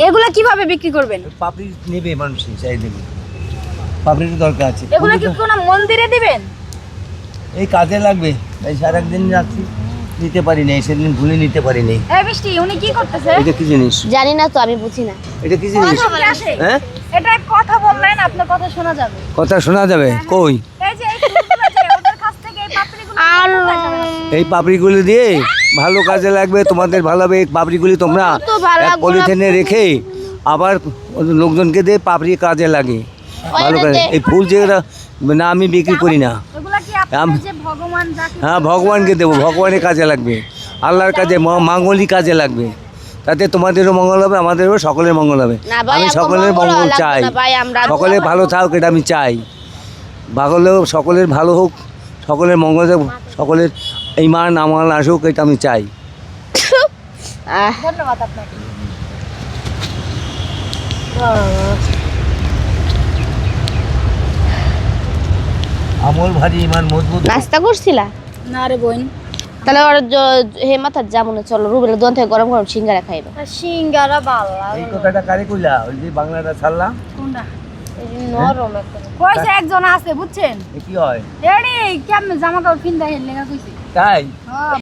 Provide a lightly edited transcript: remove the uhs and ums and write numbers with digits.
এগুলা কিভাবে বিক্রি করবেন? পাপড়ি নেবে মানুষ, চাই দেবে, পাপড়ির দরকার আছে। এগুলা কি কোনো মন্দিরে দিবেন? এই কাজে লাগবে, তাই সারাদিন যাচ্ছি, নিতে পারি নাই, সেদিন ভুলে নিতে পারি নাই। এই বৃষ্টি, উনি কি করতেছে? এটা কি জিনিস? জানি না তো, আমি বুঝি না। এটা কি জিনিস? হ্যাঁ, এটা কথা বললেন, আপনার কথা শোনা যাবে। কথা শোনা যাবে? কই এই যে এই ফুলগুলো যে ওদের কাছ থেকে এই পাপড়িগুলো কোথায় যাবে? এই পাপড়িগুলি দিয়ে ভালো কাজে লাগবে, তোমাদের ভালো হবে। এই পাপড়িগুলি তোমরা তো ভালো, এক পলিথিনে রেখে আবার লোকজনকে দিয়ে পাপড়ি কাজে লাগে, ভালো কাজে। এই ফুল যেগুলো না আমি বিক্রি করি না, এগুলা কি আপনার যে ভগবান যাকে হ্যাঁ ভগবানকে দেবো, ভগবানের কাজে লাগবে, আল্লাহর কাজে, মাঙ্গলিক কাজে লাগবে। তাতে তোমাদেরও মঙ্গল হবে, আমাদেরও সকলের মঙ্গল হবে। না ভাই, আমি আমার সকলের মঙ্গল মঙ্গল লাগবে চাই, না ভাই, আমরা সকলে ভালো থাকুক এটা আমি চাই। ভালো সকলের ভালো হোক, সকলের মঙ্গল হোক, সকলের ঈমান আমাল আসুক, এটা আমি চাই। ধন্যবাদ আপনাকে। আমল ভারী, ঈমান মজবুত। নাস্তা করছিলা? না রে বোন, তাহলে ওর হে মাথার যামুনে চলো, রুবেল দোকান থেকে গরম গরম সিঙ্গারা খাইবো। সিঙ্গারা ভালো এই লাগে। কথাটা কারে কইলা? ওই যে বাংলাটা ছাড়লাম, কোনটা? নরম একটা। কইছে একজন আছে বুঝছেন, এ কি হয়? এডি কেমনে জামা কাপড় পিন্দা হেল লেগা কইছে। তাই হ্যাঁ